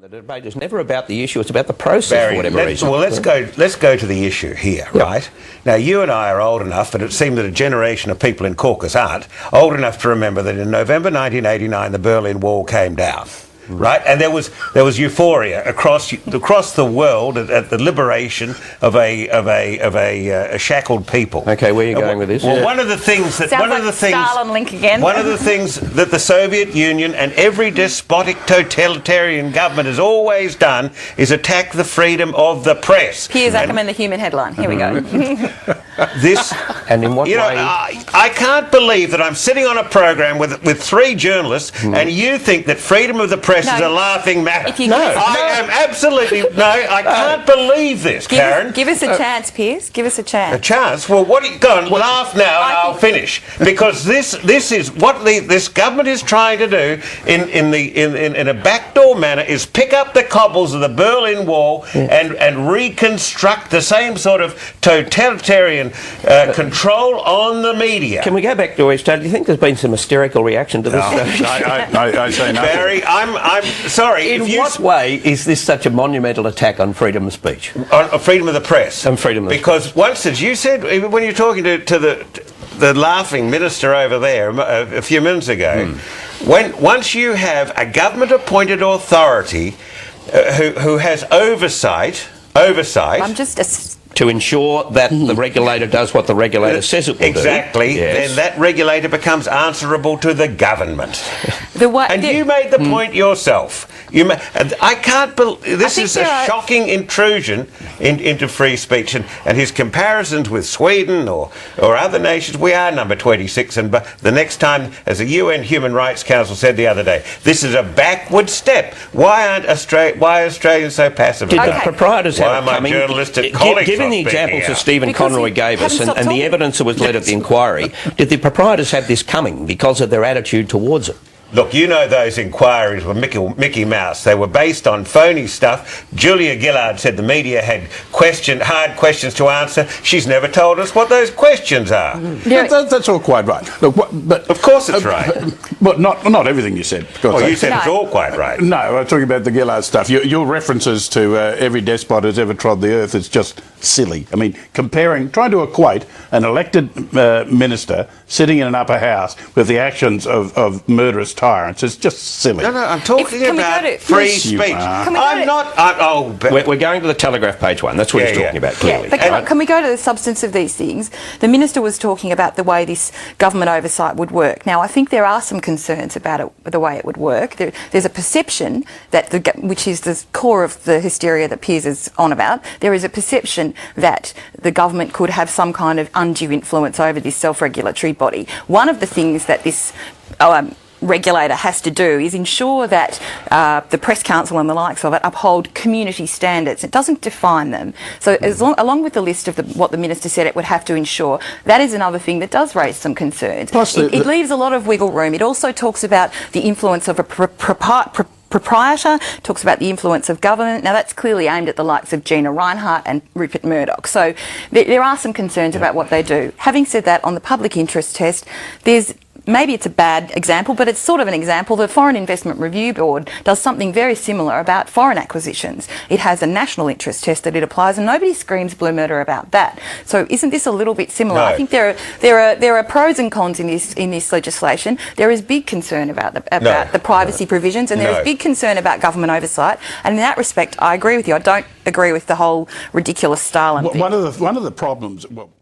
The debate is never about the issue; it's about the process. Barry, for whatever reason. Well, let's go to the issue here, right? Now, you and I are old enough, but it seems that a generation of people in caucus aren't old enough to remember that in November 1989 the Berlin Wall came down. Right, and there was euphoria across the world at the liberation of a shackled people. Okay, where are you going with this? Well, one of the things Stalin link again. One of the things that the Soviet Union and every despotic totalitarian government has always done is attack the freedom of the press. Piers Akerman, the human headline. Here we go. This, and in what way? I can't believe that I'm sitting on a program with three journalists, and you think that freedom of the press is a laughing matter. I am absolutely I can't believe this, Karen. Give us a chance, Piers. Give us a chance. A chance? Well, go on, laugh now, and I'll finish. Because this is what this government is trying to do in a backdoor manner is pick up the cobbles of the Berlin Wall and reconstruct the same sort of totalitarian control on the media. Can we go back to East? Do you think there's been some hysterical reaction to this? I say nothing. Barry, I'm sorry. In what way is this such a monumental attack on freedom of speech? On freedom of the press. And freedom of the press. Because once, as you said, when you're talking to the laughing minister over there a few minutes ago, once you have a government-appointed authority who has oversight. I'm just to ensure that the regulator does what the regulator says it will exactly, do. Yes. Then that regulator becomes answerable to the government. You made the point yourself. I can't believe this is a shocking intrusion into free speech, and his comparisons with Sweden or other nations. We are number 26, and the next time, as the UN Human Rights Council said the other day, this is a backward step. Why are Australians so passive? Did the proprietors have my journalistic colleagues? Given the examples that Stephen Conroy gave us and the evidence that was led at the inquiry, did the proprietors have this coming because of their attitude towards it? Look, you know those inquiries were Mickey Mouse. They were based on phony stuff. Julia Gillard said the media had hard questions to answer. She's never told us what those questions are. That's all quite right. Look, but of course it's right. But not everything you said. Well, you said it's all quite right. No, I'm talking about the Gillard stuff. Your references to every despot who's ever trod the earth is just silly. I mean, trying to equate an elected minister sitting in an upper house with the actions of murderous tyrants is just silly. No, I'm talking about free speech. I'm not. We're going to the Telegraph page one. That's what he's talking about, clearly. But can we go to the substance of these things? The minister was talking about the way this government oversight would work. Now, I think there are some concerns about the way it would work. There's a perception which is the core of the hysteria that Piers is on about. There is a perception that the government could have some kind of undue influence over this self-regulatory body. One of the things that this regulator has to do is ensure that the Press Council and the likes of it uphold community standards. It doesn't define them. So along with the list of what the minister said it would have to ensure, that is another thing that does raise some concerns. Plus it leaves a lot of wiggle room. It also talks about the influence of a proprietor, talks about the influence of government. Now, that's clearly aimed at the likes of Gina Rinehart and Rupert Murdoch. So there are some concerns about what they do. Having said that, on the public interest test, maybe it's a bad example, but it's sort of an example. The Foreign Investment Review Board does something very similar about foreign acquisitions. It has a national interest test that it applies, and nobody screams blue murder about that. So isn't this a little bit similar? No. I think there are pros and cons in this legislation. There is big concern about the privacy provisions, and there is big concern about government oversight. And in that respect, I agree with you. I don't agree with the whole ridiculous Stalin thing. One of the problems.